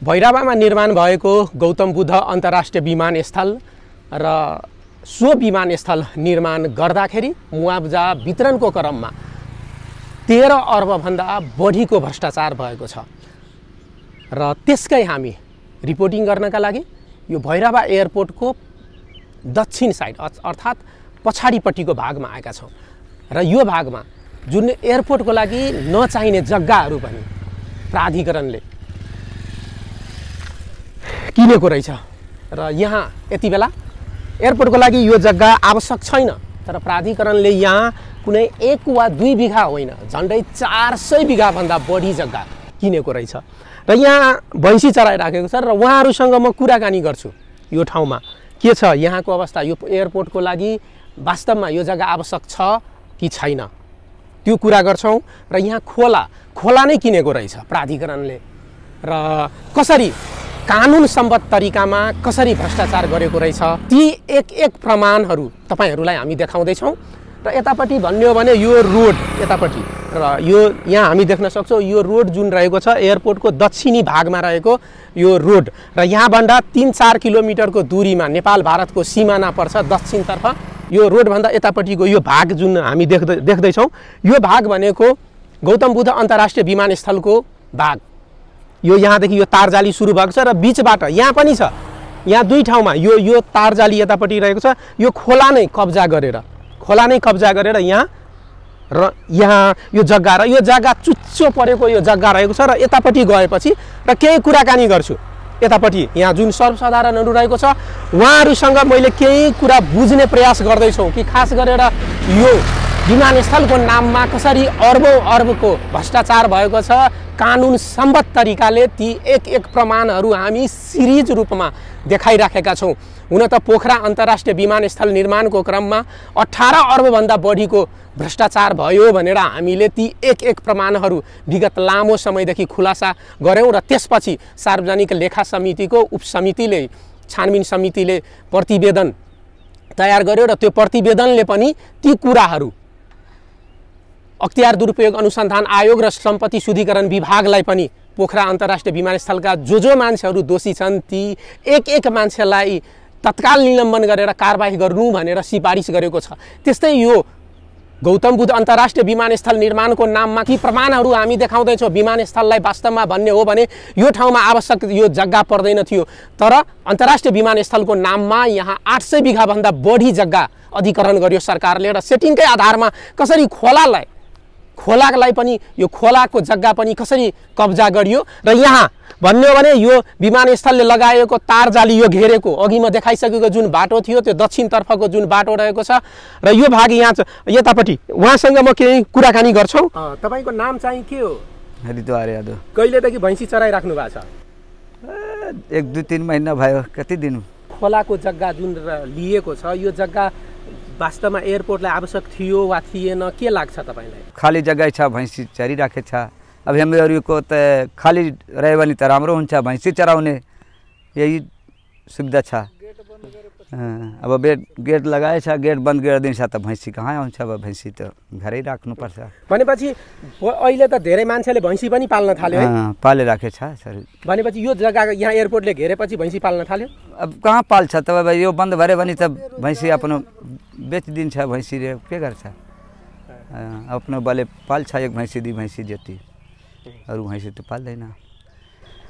भैरवामा निर्माण भएको गौतम बुद्ध अन्तर्राष्ट्रिय विमानस्थल र सो विमानस्थल निर्माण गर्दाखेरि मुआवजा वितरणको क्रममा 13 अर्बभन्दा बढीको भ्रष्टाचार भएको छ र त्यसकै हामी रिपोर्टिङ गर्नका लागि यो भैरवा एयरपोर्टको दक्षिण साइड अर्थात् पछाडिपट्टिको भागमा आएका छौँ र यो भागमा जुन एयरपोर्टको लागि नचाहिने जग्गाहरू पनि प्राधिकरणले किनेको रहेछ र यहाँ यति बेला एयरपोर्टको लागि यो जग्गा आवश्यक छैन, तर प्राधिकरणले यहाँ कुनै 1 वा 2 बिघा होइन झन्डै 400 बिघाभन्दा बढी जग्गा किनेको रहेछ र यहाँ भैँसी चराइराखेको छ र उहाँहरूसँग म कुराकानी गर्छु यो ठाउँमा के छ यहाँको अवस्था, यो एयरपोर्टको लागि वास्तवमा यो जग्गा आवश्यक छ कि छैन त्यो कुरा गर्छौँ र यहाँ खोला नै किनेको रहेछ प्राधिकरणले र कसरी कानुन सम्बद्ध तरिकामा कसरी भ्रष्टाचार गरेको रहेछ ती एक प्रमाणहरू तपाईहरुलाई हामी देखाउँदैछौँ र यतापट्टि भन्ने हो भने यो रोड यतापट्टि र यो यहाँ हामी देख्न सक्छौँ यो रोड जुन रहेको छ एयरपोर्टको दक्षिणी भागमा रहेको यो रोड र यहाँभन्दा 3-4 किलोमिटरको दूरीमा नेपाल भारतको सिमाना पर्छ दक्षिणतर्फ यो रोडभन्दा यतापट्टिको यो भाग जुन हामी देख्दैछौँ यो भाग भनेको गौतम बुद्ध अन्तर्राष्ट्रिय विमानस्थलको भाग यो यहाँदेखि यो तारजाली सुरु भएको छ र बीचबाट यहाँ पनि छ यहाँ 2 ठाउँमा यो तारजाली यतापट्टि रहेको छ यो खोला नै कब्जा गरेर यहाँ यो जग्गा चुच्चो परेको यो जग्गा रहेको छ र यतापट्टि गएपछि र केही कुराकानी गर्छु यतापट्टि यहाँ जुन सर्वसाधारणहरू रहेको छ उहाँहरूसँग मैले केही कुरा बुझ्ने प्रयास गर्दैछु कि खास गरेर यो विमानस्थलको नाममा कसरी अर्बको भ्रष्टाचार भएको छ कानुन सम्बद्ध तरिकाले ती एक प्रमाणहरू हामी सिरिज रूपमा देखाइराखेका छौँ। हुन त पोखरा अन्तर्राष्ट्रिय विमानस्थल निर्माणको क्रममा 18 अर्बभन्दा बढीको भ्रष्टाचार भयो भनेर हामीले ती एक प्रमाणहरू विगत लामो समयदेखि खुलासा गर्यौं र त्यसपछि सार्वजनिक लेखा समितिको उपसमितिले छानबिन समितिले प्रतिवेदन तयार गर्यो र त्यो प्रतिवेदनले पनि ती कुराहरू अख्तियार दुरुपयोग अनुसन्धान आयोग र सम्पत्ति शुद्धिकरण विभागलाई पनि पोखरा अन्तर्राष्ट्रिय विमानस्थलका जो मान्छेहरू दोषी छन् ती एक मान्छेलाई तत्काल निलम्बन गरेर कारबाही गर्नु भनेर सिफारिस गरेको छ। त्यस्तै यो गौतम बुद्ध अन्तर्राष्ट्रिय विमानस्थल निर्माणको नाममा ती प्रमाणहरू हामी देखाउँदैछौँ। विमानस्थललाई वास्तवमा भन्ने हो भने यो ठाउँमा आवश्यक यो जग्गा पर्दैन थियो, तर अन्तर्राष्ट्रिय विमानस्थलको नाममा यहाँ 800 बिघाभन्दा बढी जग्गा अधिग्रहण गर्यो सरकारले र सेटिङकै आधारमा कसरी खोलालाई पनि यो खोलाको जग्गा पनि कसरी कब्जा गरियो र यहाँ भन्ने हो भने यो विमानस्थलले लगाएको तारजाली यो घेरेको अघि म देखाइसकेको जुन बाटो थियो त्यो दक्षिणतर्फको जुन बाटो रहेको छ र यो भाग यहाँ यतापट्टि उहाँसँग म केही कुराकानी गर्छौँ। तपाईको नाम चाहिँ के हो? हरिद्वार यादव। कहिलेदेखि भैँसी चराइराख्नु भएको छ? 1-2-3 महिना भयो। कति दिन? खोलाको जग्गा जुन लिएको छ यो जग्गा वास्तवमा एयरपोर्टलाई आवश्यक थियो वा थिएन के लाग्छ तपाईलाई? खाली जग्गा छ, भैँसी चरिराखे छ। अब हामीहरूको त खाली रह्यो भने त राम्रो हुन्छ, भैँसी चराउने यही सुविधा छ। अब गेट लगाएछ, गेट बन्द गरिदिन्छ त भैँसी कहाँ आउँछ? अब भैँसी त घरै राख्नुपर्छ। भनेपछि अहिले त धेरै मान्छेले भैँसी पनि पाल्न थाल्यो है? पालिराखेछ सर। भनेपछि यो जग्गा यहाँ एयरपोर्टले घेरेपछि भैँसी पाल्न थाल्यो? अब कहाँ पाल्छ त? अब यो बन्द भऱ्यो भने त भैँसी आफ्नो बेचिदिन्छ। भैँसीले के गर्छ? आफ्नो बले पाल्छ 1 भैँसी 2 भैँसी जति, अरू भैँसी त पाल्दैन।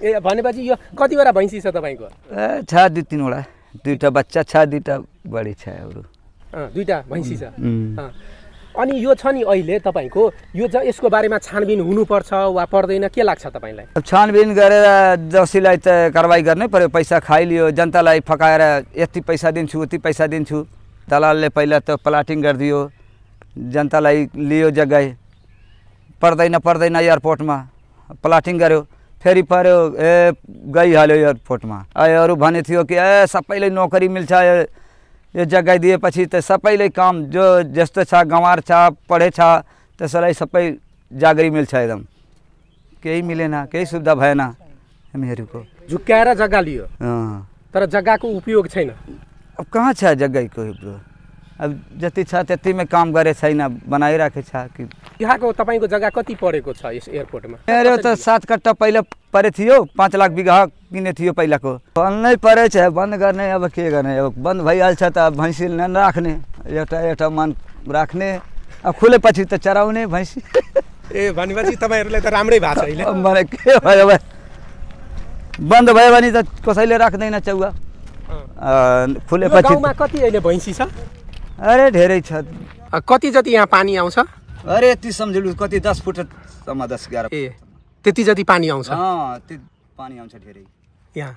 ए भनेपछि यो कतिवटा भैँसी छ तपाईको? छ 2-3 वटा, 2टा बच्चा छ, 2टा बढी छ, अरू 2टा भैँसी छ। अनि यो छ नि अहिले तपाईको यो यसको बारेमा छानबिन हुनुपर्छ वा पर्दैन के लाग्छ तपाईलाई? अब छानबिन गरेर दोषीलाई त कारबाही गर्नै पर्यो। पैसा खाइलियो, जनतालाई फकाएर यति पैसा दिन्छु उति पैसा दिन्छु। दलालले पहिला त प्लाटिङ गरिदियो, जनतालाई लियो जग्गा, पर्दैन एयरपोर्टमा प्लाटिङ गर्यो, फेरि पर्यो गइहाल्यो एयरपोर्टमा। अरू भने थियो कि सबैलाई नोकरी मिल्छ, यो जग्गा दिएपछि त सबैलाई काम जो जस्तो छ गँवार छ पढे छ त्यसलाई सबै जागरी मिल्छ। एकदम केही मिलेन, केही सुविधा भएन। हामीहरूको झुक्क्याएर जग्गा लियो तर जग्गाको उपयोग छैन। अब कहाँ छ जग्गाको उपयोग? अब जति छ त्यतिमै काम गरे छैन, बनाइराखे छ कि। यहाँको तपाईँको जग्गा कति परेको छ यस एयरपोर्टमा? मेरो त 7 कट्टा पहिला परे थियो, 5 लाख बिघा किने थियो पहिलाको। बन्नै परेछ, बन्द गर्ने अब के गर्ने, अब बन्द भइहाल्छ त अब भैँसी नराख्ने, एउटा मन राख्ने, अब खुलेपछि त चराउने भैँसी। ए भनेपछि तपाईँहरूलाई त राम्रै भएको छ अहिले। मलाई के भयो अब बन्द भयो भने त कसैले राख्दैन चौवा। खुलेपछि गाउँमा कति अहिले भैँसी छ? अरे धेरै छ। कति जति यहाँ पानी आउँछ? अरे यति सम्झिनु कति 10 फुटसम्म 10-11। ए त्यति जति पानी आउँछ? त्यो पानी आउँछ धेरै यहाँ।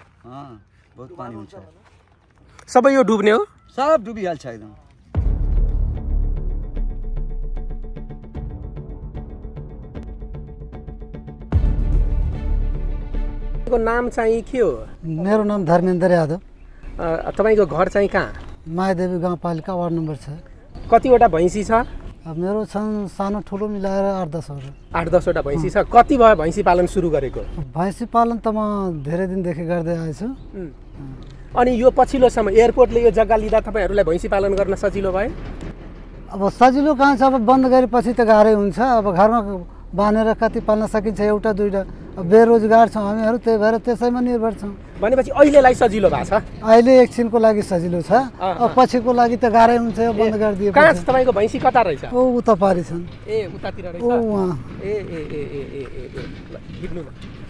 बहुत पानी हुन्छ। सबै यो डुब्ने हो? सब डुबिहाल्छ एकदम। नाम चाहिँ के हो? मेरो नाम धर्मेन्द्र यादव। तपाईँको घर चाहिँ कहाँ? मायादेवी गाउँपालिका वार्ड नम्बर 6। कतिवटा भैँसी छ? अब मेरो छन् सानो ठुलो मिलाएर 8-10वटा। 8-10वटा भैँसी छ। कति भयो भैँसी पालन सुरु गरेको? भैँसी पालन त म धेरै दिनदेखि गर्दै आएछु। अनि यो पछिल्लो समय एयरपोर्टले यो जग्गा लिँदा तपाईँहरूलाई भैँसी पालन गर्न सजिलो भयो? अब सजिलो कहाँ छ, अब बन्द गरेपछि त गाह्रै हुन्छ। अब घरमा बाँधेर कति पाल्न सकिन्छ, एउटा दुईवटा। अब बेरोजगार छौँ हामीहरू, त्यही भएर त्यसैमा निर्भर छौँ। भनेपछि अहिलेलाई सजिलो भएको छ? अहिले एकछिनको लागि सजिलो छ, अब पछिको लागि त गाह्रै हुन्छ बन्द गरिदिए। कहाँ छ तपाईँको भैँसी? कता रहेछ? ओ उता पारि छन्। ए उतातिर रहेछ। ओ वहाँ।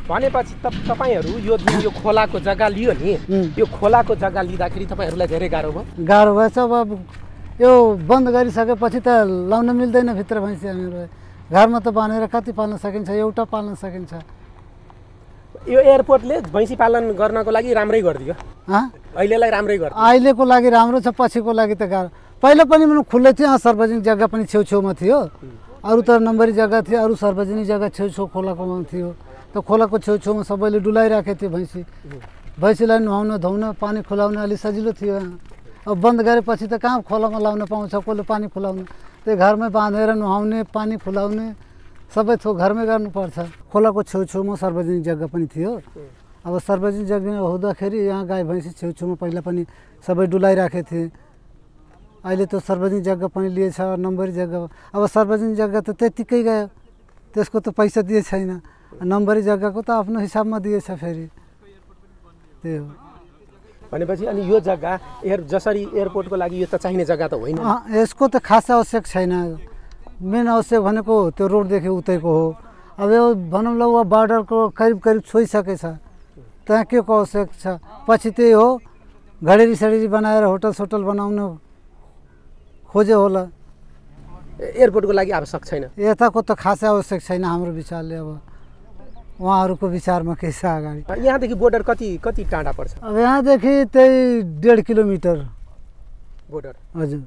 भनेपछि तपाईँहरू यो जुन यो खोलाको जग्गा लियो नि, यो खोलाको जग्गा लिँदाखेरि तपाईँहरूलाई धेरै गाह्रो भयो? गाह्रो भएछ। अब यो बन्द गरिसकेपछि त लाउन मिल्दैन भित्र भैँसी हामीहरूलाई। घरमा त बाँधेर कति पाल्न सकिन्छ, एउटा पाल्न सकिन्छ। यो एयरपोर्टले भैँसी पालन गर्नको लागि राम्रै गरिदियो? अहिलेलाई राम्रै गर्छ? अहिलेको लागि राम्रो छ, पछिको लागि त गाह्रो। पहिला पनि म खुल्लै थियो, सार्वजनिक जग्गा पनि छेउछेउमा थियो। अरू त नम्बरी जग्गा थियो, अरू सार्वजनिक जग्गा छेउछेउ खोलाकोमा थियो। त खोलाको छेउछेउमा सबैले डुलाइराखेको थियो भैँसी। भैँसीलाई नुहाउन धुवाउन पानी खुलाउन अलिक सजिलो थियो। अब बन्द गरेपछि त कहाँ खोलामा लाउन पाउँछ, कसले पानी खुलाउनु? त्यही घरमै बाँधेर नुहाउने, पानी खुलाउने सबै थोक घरमै गर्नुपर्छ। खोलाको छेउछेउमा सार्वजनिक जग्गा पनि थियो। अब सार्वजनिक जग्गा हुँदाखेरि यहाँ गाई भैँसी छेउछेउमा पहिला पनि सबै डुलाइराखेको थिए। अहिले त सार्वजनिक जग्गा पनि लिएछ, नम्बरी जग्गा। अब सार्वजनिक जग्गा त त्यत्तिकै गयो, त्यसको त पैसा दिए छैन। नम्बरी जग्गाको त आफ्नो हिसाबमा दिएछ फेरि, त्यही हो। भनेपछि अनि यो जग्गा जसरी एयरपोर्टको लागि यो त चाहिने जग्गा त होइन? यसको त खास आवश्यक छैन। मेन आवश्यक भनेको त्यो रोडदेखि उतैको हो। अब यो भनौँ ल बार्डरको करिब छोइसकेछ, त्यहाँ के को आवश्यक छ? पछि त्यही हो घडेरी सडेरी बनाएर होटल सोटल बनाउन खोज्यो होला। एयरपोर्टको लागि आवश्यक छैन? यताको त खासै आवश्यक छैन हाम्रो विचारले। अब उहाँहरूको विचारमा के छ अगाडि? यहाँदेखि बोर्डर कति टाढा पर्छ? अब यहाँदेखि त्यही 1.5 किलोमिटर बोर्डर। हजुर।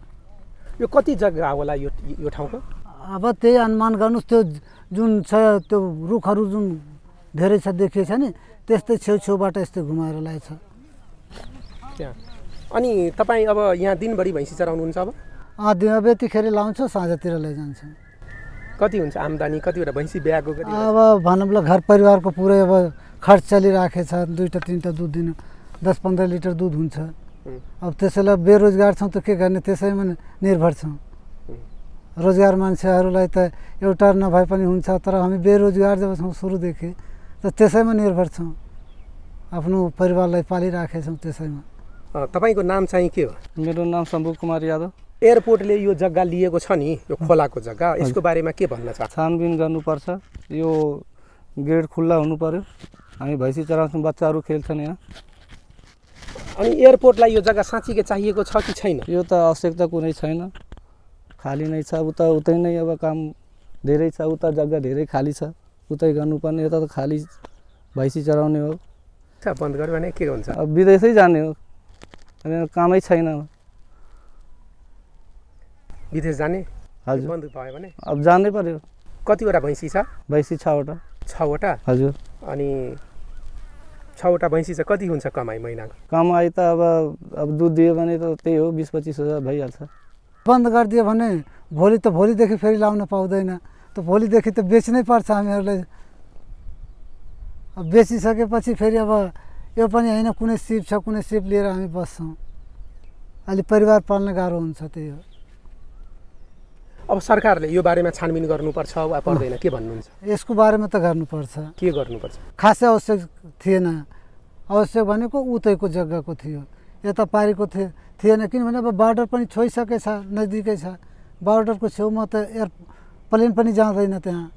यो कति जग्गा होला यो ठाउँको? अब त्यही अनुमान गर्नुहोस्, त्यो जुन छ त्यो रुखहरू जुन धेरै छ देखिएछ नि, त्यस्तै छेउछेउबाट यस्तै घुमाएर ल्याएछ त्यहाँ। अनि तपाईँ अब यहाँ दिनभरि भैँसी चराउनुहुन्छ? अब यतिखेर लाउँछ, साँझतिर लैजान्छ। कति हुन्छ आम्दानी? कतिवटा भैँसी ब्याएको? अब भनौँ ल घर परिवारको पुरै अब खर्च चलिराखेको छ। 2-3टा दुध दिनु 10-15 लिटर दुध हुन्छ। अब त्यसैलाई बेरोजगार छौँ त के गर्ने, त्यसैमा निर्भर छौँ। रोजगार मान्छेहरूलाई त एउटा नभए पनि हुन्छ, तर हामी बेरोजगार जब छौँ सुरुदेखि त त्यसैमा निर्भर छौँ। आफ्नो परिवारलाई पालिराखेका छौँ त्यसैमा। तपाईँको नाम चाहिँ के हो? मेरो नाम शम्भु कुमार यादव। एयरपोर्टले यो जग्गा लिएको छ नि, यो खोलाको जग्गा, यसको बारेमा के भन्न चाहन्छ? छानबिन गर्नुपर्छ, यो गेट खुल्ला हुनु पर्यो। हामी भैँसी चराउँछौँ, बच्चाहरू खेल्छन् यहाँ। अनि एयरपोर्टलाई यो जग्गा साँच्चीकै चाहिएको छ कि छैन? यो त आवश्यकता कुनै छैन, खाली नै छ। उतै नै अब काम धेरै छ, उता जग्गा धेरै खाली छ, उतै गर्नुपर्ने। यता त खाली भैँसी चराउने हो। बन्द गर्यो भने के हुन्छ? अब विदेशै जाने हो, कामै छैन। विदेश जाने? हजुर। बन्द भयो भने अब जानै पर्यो। कतिवटा भैँसी छ? भैँसी 6वटा। 6वटा? हजुर। अनि 6वटा भैँसी चाहिँ कति हुन्छ कमाइ महिनाको? कमाइ त अब दुध दियो भने त त्यही हो 20-25 हजार भइहाल्छ। बन्द गरिदियो भने भोलिदेखि फेरि लाउन पाउँदैन, त भोलिदेखि त बेच्नै पर्छ हामीहरूलाई। अब बेचिसकेपछि फेरि अब यो पनि होइन, कुनै सिप छ, कुनै सिप लिएर हामी बस्छौँ। अलि परिवार पाल्न गाह्रो हुन्छ, त्यही हो। अब सरकारले यो बारेमा छानबिन गर्नुपर्छ वा पर्दैन के भन्नुहुन्छ? यसको बारेमा त गर्नुपर्छ। के गर्नुपर्छ? खासै आवश्यक थिएन। आवश्यक भनेको उतैको जग्गाको थियो, यता पारिको थिएन। किनभने अब बार्डर पनि छोइसकेछ, नजिकै छ। बार्डरको छेउमा त एयरप्लेन पनि जाँदैन त्यहाँ।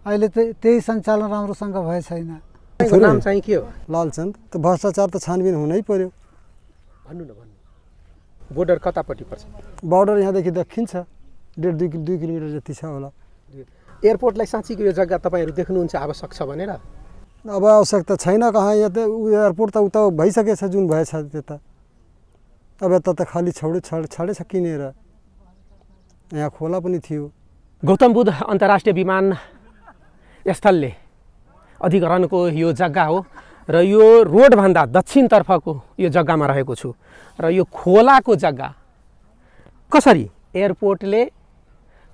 अहिले त्यही सञ्चालन राम्रोसँग भए छैन। नाम चाहिँ के हो? लालचन्द। त भ्रष्टाचार त छानबिन हुनै पर्यो। भन्नु न, भन्नु। बोर्डर कतापट्टि पर्छ? बोर्डर यहाँदेखि दक्षिण छ, 1.5-2 किलोमिटर जति छ होला। एयरपोर्टलाई साँच्चीको यो जग्गा तपाईँहरू देख्नुहुन्छ आवश्यक छ भनेर? अब आवश्यकता छैन कहाँ, यहाँ त एयरपोर्ट त उता भइसकेछ जुन भएछ त्यता। अब यता त खालि छाडेछ किनेर। यहाँ खोला पनि थियो। गौतम बुद्ध अन्तर्राष्ट्रिय विमानस्थलले अधिग्रहणको यो जग्गा हो र यो रोडभन्दा दक्षिणतर्फको यो जग्गामा रहेको छु र यो खोलाको जग्गा कसरी एयरपोर्टले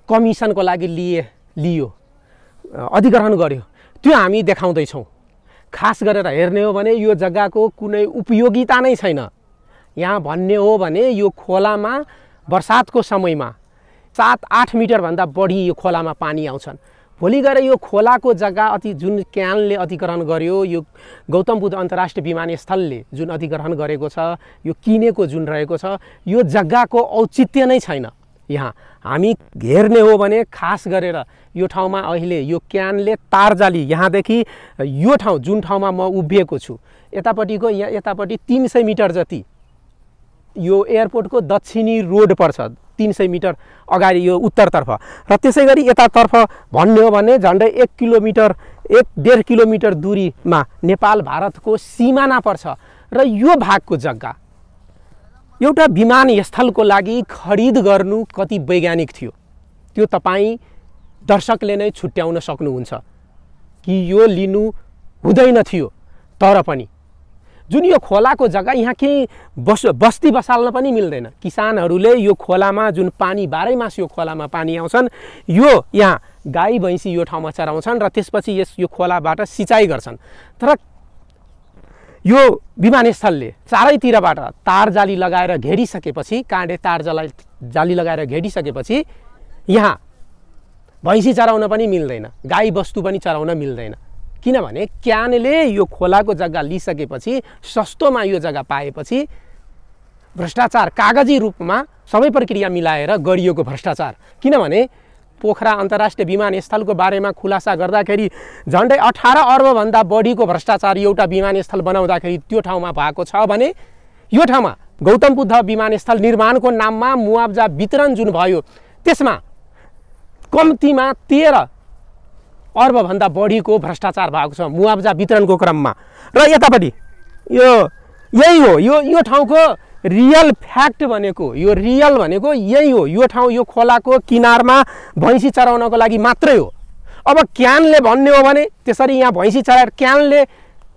कमिसनको लागि लियो अधिग्रहण गर्यो त्यो हामी देखाउँदैछौँ। खास गरेर हेर्ने हो भने यो जग्गाको कुनै उपयोगिता नै छैन। यहाँ भन्ने हो भने यो खोलामा बर्सातको समयमा 7-8 मिटरभन्दा बढी यो खोलामा पानी आउँछन्। भोलि गएर यो खोलाको जग्गा जुन क्यानले अधिग्रहण गर्यो, यो गौतम बुद्ध अन्तर्राष्ट्रिय विमानस्थलले जुन अधिग्रहण गरेको छ, यो किनेको जुन रहेको छ, यो जग्गाको औचित्य नै छैन। यहाँ हामी हेर्ने हो भने खास गरेर यो ठाउँमा अहिले यो क्यानले तारजाली यहाँदेखि यो ठाउँ जुन ठाउँमा म उभिएको छु यतापट्टिको यतापट्टि 300 मिटर जति यो एयरपोर्टको दक्षिणी रोड पर्छ, 300 मिटर अगाडि यो उत्तरतर्फ। र त्यसै गरी यतातर्फ भन्ने हो भने झन्डै 1-1.5 किलोमिटर दूरीमा नेपाल भारतको सिमाना पर्छ। र यो भागको जग्गा एउटा विमानस्थलको लागि खरिद गर्नु कति वैज्ञानिक थियो त्यो तपाईँ दर्शकले नै छुट्याउन सक्नुहुन्छ कि यो लिनु हुँदैन थियो। तर पनि जुन यो खोलाको जग्गा यहाँ केही बस्ती बसाल्न पनि मिल्दैन। किसानहरूले यो खोलामा जुन पानी बाह्रैमास यो खोलामा पानी आउँछन्, यो यहाँ गाई भैँसी यो ठाउँमा चराउँछन् र त्यसपछि यो खोलाबाट सिँचाइ गर्छन्। तर यो विमानस्थलले चारैतिरबाट तार जाली लगाएर घेरिसकेपछि, काँडे तार जाली लगाएर घेरिसकेपछि यहाँ भैँसी चराउन पनि मिल्दैन, गाई बस्तु पनि चराउन मिल्दैन। किनभने क्यानले यो खोलाको जग्गा लिइसकेपछि, सस्तोमा यो जग्गा पाएपछि भ्रष्टाचार कागजी रूपमा सबै प्रक्रिया मिलाएर गरिएको भ्रष्टाचार। किनभने पोखरा अन्तर्राष्ट्रिय विमानस्थलको बारेमा खुलासा गर्दाखेरि झन्डै 18 अर्बभन्दा बढीको भ्रष्टाचार एउटा विमानस्थल बनाउँदाखेरि त्यो ठाउँमा भएको छ भने यो ठाउँमा गौतम बुद्ध विमानस्थल निर्माणको नाममा मुआब्जा वितरण जुन भयो त्यसमा कम्तीमा 13 अर्बभन्दा बढीको भ्रष्टाचार भएको छ मुआब्जा वितरणको क्रममा। र यतापट्टि यही हो यो ठाउँको रियल फ्याक्ट भनेको, यो रियल भनेको यही हो। यो ठाउँ यो खोलाको किनारमा भैँसी चराउनको लागि मात्रै हो। अब क्यानले भन्ने हो भने त्यसरी यहाँ भैँसी चराएर क्यानले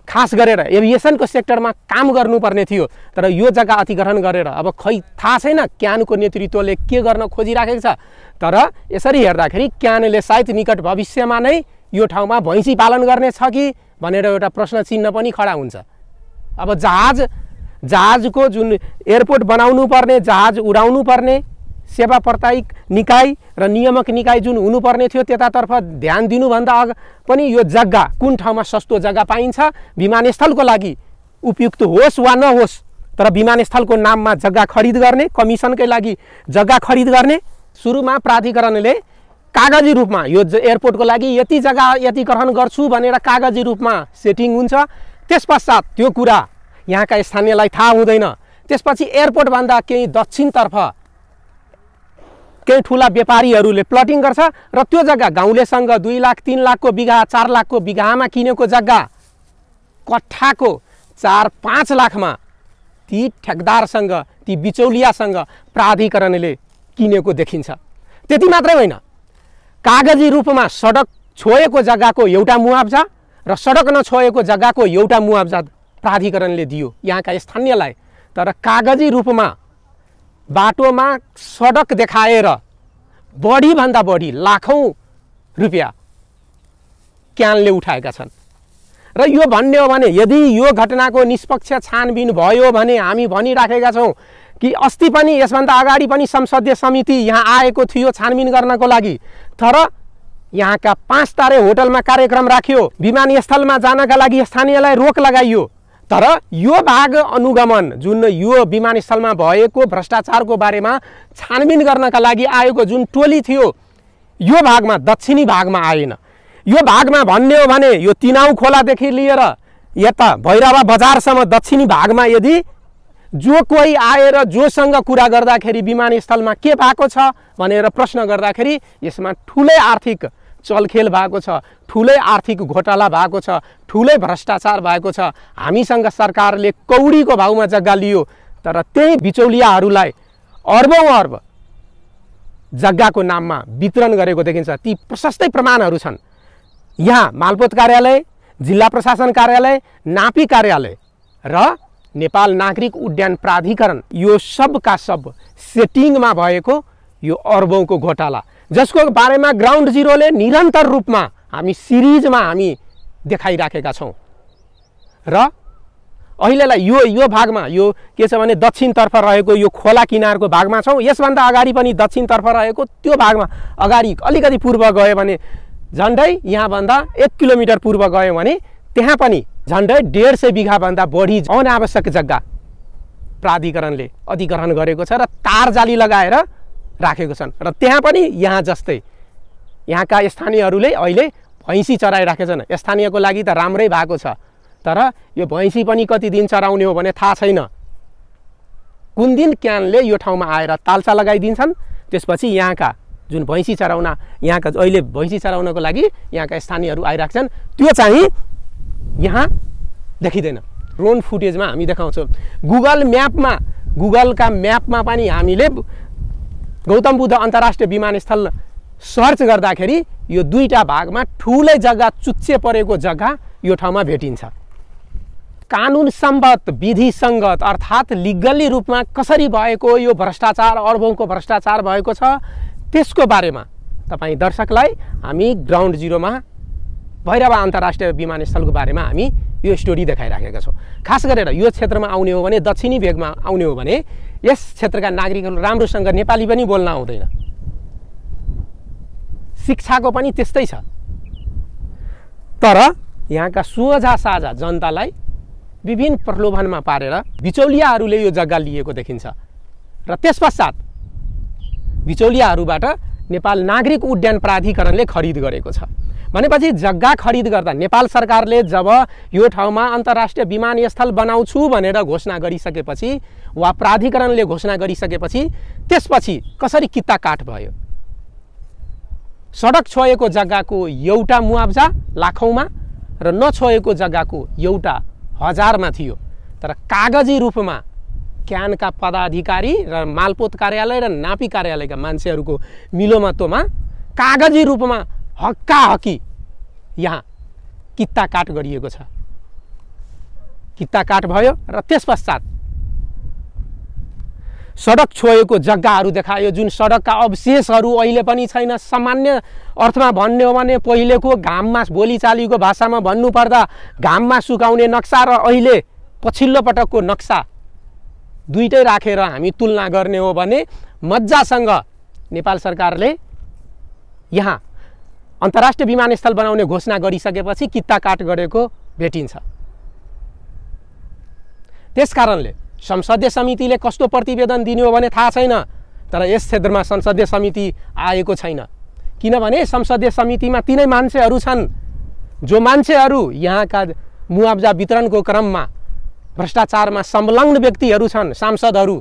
खास गरेर एभिएसनको सेक्टरमा काम गर्नुपर्ने थियो। तर यो जग्गा अधिग्रहण गरेर अब खै थाहा छैन क्यानको नेतृत्वले के गर्न खोजिराखेको छ। तर यसरी हेर्दाखेरि क्यानले सायद निकट भविष्यमा नै यो ठाउँमा भैँसी पालन गर्ने छ कि भनेर एउटा प्रश्न चिन्ह पनि खडा हुन्छ। अब जहाजको जुन एयरपोर्ट बनाउनु पर्ने, जहाज उडाउनु पर्ने सेवा प्रदायक निकाय र नियामक निकाय जुन हुनुपर्ने थियो त्यतातर्फ ध्यान दिनुभन्दा पनि यो जग्गा कुन ठाउँमा सस्तो जग्गा पाइन्छ विमानस्थलको लागि उपयुक्त होस् वा नहोस्, तर विमानस्थलको नाममा जग्गा खरिद गर्ने, कमिसनकै लागि जग्गा खरिद गर्ने। सुरुमा प्राधिकरणले कागजी रूपमा यो एयरपोर्टको लागि यति जग्गा यति ग्रहण गर्छु भनेर कागजी रूपमा सेटिङ हुन्छ। त्यसपश्चात त्यो कुरा यहाँका स्थानीयलाई थाहा हुँदैन। त्यसपछि एयरपोर्टभन्दा केही दक्षिणतर्फ केही ठुला व्यापारीहरूले प्लटिङ गर्छ र त्यो जग्गा गाउँलेसँग 2 लाख 3 लाखको बिघा 4 लाखको बिघामा किनेको जग्गा कट्ठाको 4-5 लाखमा ती ठेकदारसँग, ती बिचौलियासँग प्राधिकरणले किनेको देखिन्छ। त्यति मात्रै होइन, कागजी रूपमा सडक छोएको जग्गाको एउटा मुआब्जा र सडक नछोएको जग्गाको एउटा मुआब्जा प्राधिकरणले दियो यहाँका स्थानीयलाई। तर कागजी रूपमा बाटोमा सडक देखाएर बढीभन्दा बढी लाखौं रुपियाँ क्यानले उठाएका छन्। र यो भन्ने हो भने यदि यो घटनाको निष्पक्ष छानबिन भयो भने हामी भनिराखेका छौँ कि अस्ति पनि यसभन्दा अगाडि पनि संसदीय समिति यहाँ आएको थियो छानबिन गर्नको लागि, तर यहाँका 5 तारे होटलमा कार्यक्रम राख्यो, विमानस्थलमा जानका लागि स्थानीयलाई रोक लगाइयो। तर यो भाग अनुगमन जुन यो विमानस्थलमा भएको भ्रष्टाचारको बारेमा छानबिन गर्नका लागि आएको जुन टोली थियो, यो भागमा दक्षिणी भागमा आएन। यो भागमा भन्ने हो भने यो तिनाउ खोलादेखि लिएर यता भैरवा बजारसम्म दक्षिणी भागमा यदि जो कोही आएर जोसँग कुरा गर्दाखेरि विमानस्थलमा के भएको छ भनेर प्रश्न गर्दाखेरि यसमा ठुलै आर्थिक चलखेल भएको छ, ठुलै आर्थिक घोटाला भएको छ, ठुलै भ्रष्टाचार भएको छ। हामीसँग सरकारले कौडीको भाउमा जग्गा लियो, तर त्यही बिचौलियाहरूलाई अर्बौं अर्ब जग्गाको नाममा वितरण गरेको देखिन्छ। ती प्रशस्तै प्रमाणहरू छन्। यहाँ मालपोत कार्यालय, जिल्ला प्रशासन कार्यालय, नापी कार्यालय र नेपाल नागरिक उड्डयन प्राधिकरण यो सबका सब सेटिङमा भएको यो अर्बौंको घोटाला, जसको बारेमा ग्राउन्ड जिरोले निरन्तर रूपमा हामी सिरिजमा हामी देखाइराखेका छौँ। र अहिलेलाई यो भागमा यो के छ भने दक्षिणतर्फ रहेको यो खोला किनारको भागमा छौँ। यसभन्दा अगाडि पनि दक्षिणतर्फ रहेको त्यो भागमा अगाडि अलिकति पूर्व गयो भने झन्डै यहाँभन्दा 1 किलोमिटर पूर्व गयो भने त्यहाँ पनि झन्डै 150 बिघाभन्दा बढी अनावश्यक जग्गा प्राधिकरणले अधिग्रहण गरेको छ र तार जाली लगाएर राखेको छन्। र त्यहाँ पनि यहाँ जस्तै यहाँका स्थानीयहरूले अहिले भैँसी चराइराखेछन्। स्थानीयको लागि त राम्रै भएको छ, तर यो भैँसी पनि कति दिन चराउने हो भने थाहा छैन। कुन दिन क्यानले यो ठाउँमा आएर तालचा लगाइदिन्छन्, त्यसपछि यहाँका जुन भैँसी चराउन यहाँका अहिले भैँसी चराउनको लागि यहाँका स्थानीयहरू आइरहेका छन्, त्यो चाहिँ यहाँ देखिँदैन। ड्रोन फुटेजमा हामी देखाउँछौँ। गुगलका म्यापमा पनि हामीले गौतम बुद्ध अन्तर्राष्ट्रिय विमानस्थल सर्च गर्दाखेरि यो दुईटा भागमा ठुलै जग्गा चुच्चे परेको जग्गा यो ठाउँमा भेटिन्छ। कानुन सम्बद्ध विधि सङ्गत अर्थात् लिगल्ली रूपमा कसरी भएको यो भ्रष्टाचार अर्बौंको भ्रष्टाचार भएको छ त्यसको बारेमा तपाईँ दर्शकलाई हामी ग्राउन्ड जिरोमा भैरवा अन्तर्राष्ट्रिय विमानस्थलको बारेमा हामी यो स्टोरी देखाइराखेका छौँ। खास गरेर यो क्षेत्रमा आउने हो भने दक्षिणी भेगमा आउने हो भने यस क्षेत्रका नागरिकहरू राम्रोसँग नेपाली पनि बोल्न आउँदैन, शिक्षाको पनि त्यस्तै छ। तर यहाँका सोझा साझा जनतालाई विभिन्न प्रलोभनमा पारेर बिचौलियाहरूले यो जग्गा लिएको देखिन्छ र त्यसपश्चात बिचौलियाहरूबाट नेपाल नागरिक उड्डयन प्राधिकरणले खरिद गरेको छ। भनेपछि जग्गा खरिद गर्दा नेपाल सरकारले जब यो ठाउँमा अन्तर्राष्ट्रिय विमानस्थल बनाउँछु भनेर घोषणा गरिसकेपछि वा प्राधिकरणले घोषणा गरिसकेपछि त्यसपछि कसरी कित्ता काट भयो। सडक छोएको जग्गाको एउटा मुआब्जा लाखौँमा र नछोएको जग्गाको एउटा हजारमा थियो, तर कागजी रूपमा क्यानका पदाधिकारी र मालपोत कार्यालय र नापी कार्यालयका मान्छेहरूको मिलोमतोमा कागजी रूपमा हक्काहक्की यहाँ कित्ता काट गरिएको छ। कित्ता काट भयो र त्यसपश्चात सडक छोएको जग्गाहरू देखायो, जुन सडकका अवशेषहरू अहिले पनि छैन। सामान्य अर्थमा भन्ने हो भने पहिलेको घाममा बोलीचालीको भाषामा भन्नुपर्दा घाममा सुकाउने नक्सा र अहिले पछिल्लो पटकको नक्सा दुईटै राखेर हामी तुलना गर्ने हो भने मजासँग नेपाल सरकारले यहाँ अन्तर्राष्ट्रिय विमानस्थल बनाउने घोषणा गरिसकेपछि कित्ता काट गरेको भेटिन्छ। त्यसकारणले संसदीय समितिले कस्तो प्रतिवेदन दिने हो भने थाहा छैन, तर यस क्षेत्रमा संसदीय समिति आएको छैन। किनभने संसदीय समितिमा तिनै मान्छेहरू छन् जो मान्छेहरू यहाँका मुआब्जा वितरणको क्रममा भ्रष्टाचारमा संलग्न व्यक्तिहरू छन्, सांसदहरू।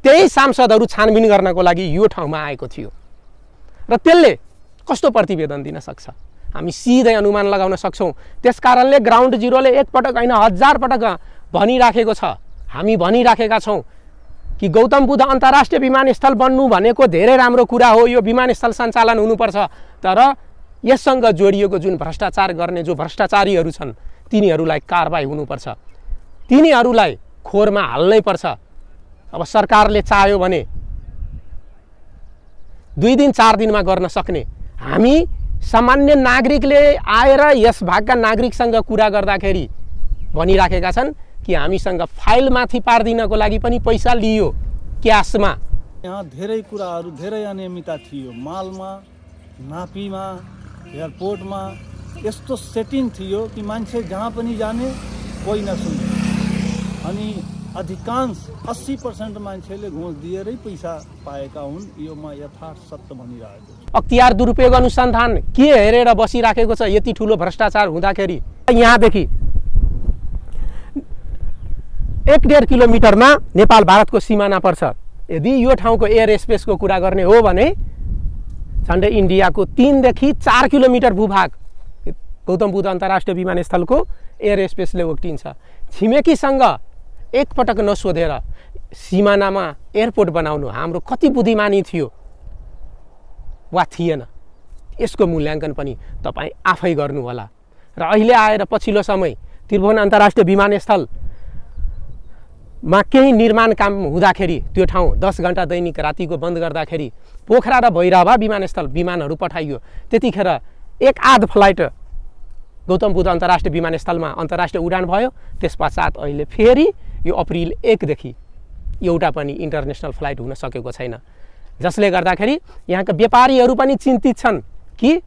त्यही सांसदहरू छानबिन गर्नको लागि यो ठाउँमा आएको थियो र त्यसले कस्तो प्रतिवेदन दिन सक्छ हामी सिधै अनुमान लगाउन सक्छौँ। त्यसकारणले ग्राउन्ड जिरोले एकपटक होइन 1000 पटक भनिराखेको छ, हामी भनिराखेका छौँ कि गौतम बुद्ध अन्तर्राष्ट्रिय विमानस्थल बन्नु भनेको धेरै राम्रो कुरा हो, यो विमानस्थल सञ्चालन हुनुपर्छ, तर यससँग जोडिएको जुन भ्रष्टाचार गर्ने जो भ्रष्टाचारीहरू छन् तिनीहरूलाई कारबाही हुनुपर्छ, तिनीहरूलाई खोरमा हाल्नै पर्छ। अब सरकारले चाह्यो भने 2 दिन 4 दिनमा गर्न सक्ने, हामी सामान्य नागरिकले आएर यस भागका नागरिकसँग कुरा गर्दाखेरि भनिराखेका छन् कि हामीसँग फाइल माथि पारिदिनको लागि पनि पैसा लियो, क्यासमा। यहाँ धेरै कुराहरू धेरै अनियमितता थियो। मालमा, नापीमा, एयरपोर्टमा यस्तो सेटिङ थियो कि मान्छे जहाँ पनि जाने कोही नसुन्ने। अनि अधिकांश 80% मान्छेले घुस दिएरै पैसा पाएका हुन्। यो म यथार्थ सत्य भनिरहेको छु। अख्तियार दुरुपयोग अनुसन्धान के हेरेर बसिराखेको छ? यति ठुलो भ्रष्टाचार हुँदाखेरि यहाँदेखि 1.5 किलोमिटरमा नेपाल भारतको सिमाना पर्छ। यदि यो ठाउँको एयर स्पेसको कुरा गर्ने हो भने झन्डै इन्डियाको 3 देखि 4 किलोमिटर भूभाग गौतम बुद्ध अन्तर्राष्ट्रिय विमानस्थलको एयर स्पेसले ओगटिन्छ। छिमेकीसँग एकपटक नसोधेर सिमानामा एयरपोर्ट बनाउनु हाम्रो कति बुद्धिमानी थियो वा थिएन, यसको मूल्याङ्कन पनि तपाईँ आफै गर्नुहोला। र अहिले आएर पछिल्लो समय त्रिभुवन अन्तर्राष्ट्रिय विमानस्थलमा केही निर्माण काम हुँदाखेरि त्यो ठाउँ 10 घन्टा दैनिक रातिको बन्द गर्दाखेरि पोखरा र भैरवा विमानस्थल विमानहरू पठाइयो। त्यतिखेर एक आध फ्लाइट गौतम बुद्ध अन्तर्राष्ट्रिय विमानस्थलमा अन्तर्राष्ट्रिय उडान भयो। त्यसपश्चात अहिले फेरि यो अप्रिल 1 देखि एउटा पनि इन्टरनेसनल फ्लाइट हुन सकेको छैन, जसले गर्दाखेरि यहाँका व्यापारीहरू पनि चिन्तित छन् कि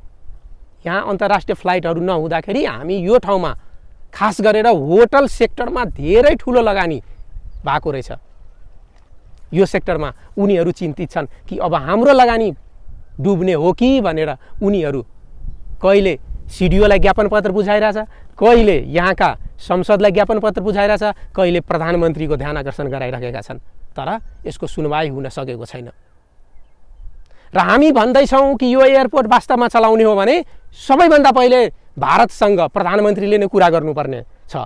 यहाँ अन्तर्राष्ट्रिय फ्लाइटहरू नहुँदाखेरि हामी यो ठाउँमा खास गरेर होटल सेक्टरमा धेरै ठुलो लगानी भएको रहेछ। यो सेक्टरमा उनीहरू चिन्तित छन् कि अब हाम्रो लगानी डुब्ने हो कि भनेर उनीहरू कहिले सिडिओलाई ज्ञापन पत्र बुझाइरहेछ, कहिले यहाँका संसदलाई ज्ञापन पत्र बुझाइरहेछ, कहिले प्रधानमन्त्रीको ध्यान आकर्षण गराइरहेका छन्, तर यसको सुनवाई हुन सकेको छैन। र हामी भन्दैछौँ कि यो एयरपोर्ट वास्तवमा चलाउने हो भने सबैभन्दा पहिले भारतसँग प्रधानमन्त्रीले नै कुरा गर्नुपर्ने छ।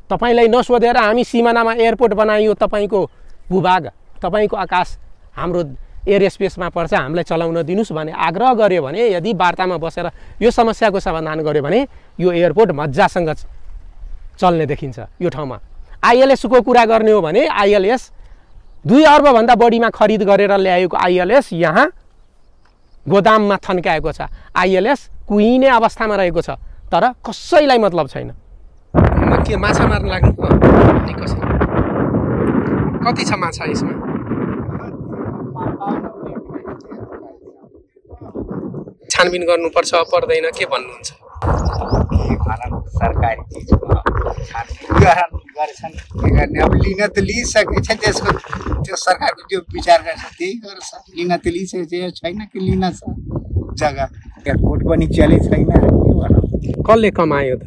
तपाईलाई नसोधेर हामी सिमानामा एयरपोर्ट बनाइयो, तपाईँको भूभाग, तपाईँको आकाश हाम्रो एयर स्पेसमा पर्छ, हामीलाई चलाउन दिनुस् भने आग्रह गर्यो भने, यदि वार्तामा बसेर यो समस्याको समाधान गर्यो भने यो एयरपोर्ट मजासँग चल्ने देखिन्छ। यो ठाउँमा आइएलएसको कुरा गर्ने हो भने आइएलएस 2 अर्बभन्दा बढीमा खरिद गरेर ल्याएको आइएलएस यहाँ गोदाममा थन्काएको छ। आइएलएस कुहिने अवस्थामा रहेको छ, तर कसैलाई मतलब छैन। के माछा मार्न लाग्नु कति छ माछा यसमा? छानबिन गर्नुपर्छ पर्दैन, के भन्नुहुन्छ? सरकारी चिजमा छानबिन गरेछन्, के गर्ने? अब लिन त लिइसकेछ, त्यसको त्यो सरकारको जो विचार गर्छ त्यही गर्छ। लिन त लिइसकेछ, छैन कि लिन छ जग्गा। एयरपोर्ट पनि चले छैन, के भनौँ? कसले कमायो त?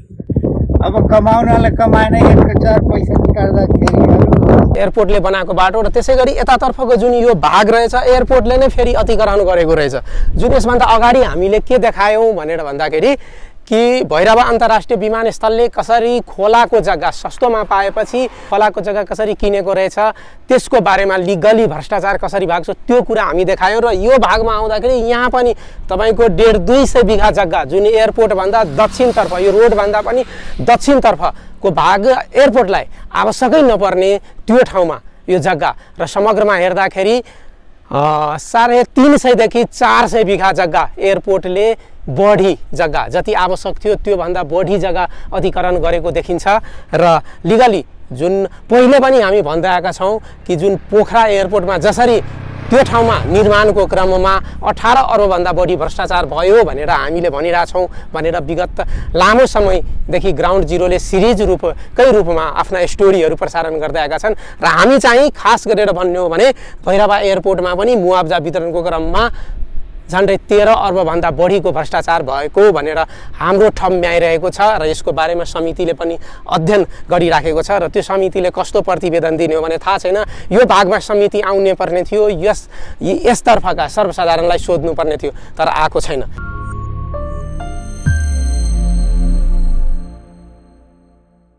अब कमाउनलाई कमाएन, 1 पैसा निकाल्दाखेरि एयरपोर्टले बनाएको बाटो र त्यसै गरी यतातर्फको जुन यो भाग रहेछ एयरपोर्टले नै फेरि अतिक्रमण गरेको रहेछ। जुन यसभन्दा अगाडि हामीले के देखायौँ भनेर भन्दाखेरि कि भैरवा अन्तर्राष्ट्रिय विमानस्थलले कसरी खोलाको जग्गा सस्तोमा पाएपछि खोलाको जग्गा कसरी किनेको रहेछ, त्यसको बारेमा लिगली भ्रष्टाचार कसरी भएको छ त्यो कुरा हामी देखायौँ। र यो भागमा आउँदाखेरि यहाँ पनि तपाईँको 150-200 बिघा जग्गा जुन एयरपोर्टभन्दा दक्षिणतर्फ, यो रोडभन्दा पनि दक्षिणतर्फको भाग एयरपोर्टलाई आवश्यकै नपर्ने त्यो ठाउँमा यो जग्गा र समग्रमा हेर्दाखेरि 350 देखि 400 बिघा जग्गा एयरपोर्टले बढी जग्गा जति आवश्यक थियो त्योभन्दा बढी जग्गा अधिकरण गरेको देखिन्छ। र लिगली जुन पहिले पनि हामी भन्दै आएका छौँ कि जुन पोखरा एयरपोर्टमा जसरी त्यो ठाउँमा निर्माणको क्रममा 18 अर्बभन्दा बढी भ्रष्टाचार भयो भनेर हामीले भनिरहेछौँ भनेर विगत लामो समयदेखि ग्राउन्ड जिरोले सिरिज रूपकै रूपमा आफ्ना स्टोरीहरू प्रसारण गर्दै आएका छन्। र हामी चाहिँ खास गरेर भन्ने हो भने भैरवा एयरपोर्टमा पनि मुआब्जा वितरणको क्रममा झन्डै 13 अर्बभन्दा बढीको भ्रष्टाचार भएको भनेर हाम्रो ठम्ब्याइरहेको छ। र यसको बारेमा समितिले पनि अध्ययन गरिराखेको छ। र त्यो समितिले कस्तो प्रतिवेदन दिने हो भने थाहा छैन। यो भागमा समिति आउनु पर्ने थियो, यसतर्फका सर्वसाधारणलाई सोध्नुपर्ने थियो, तर आएको छैन।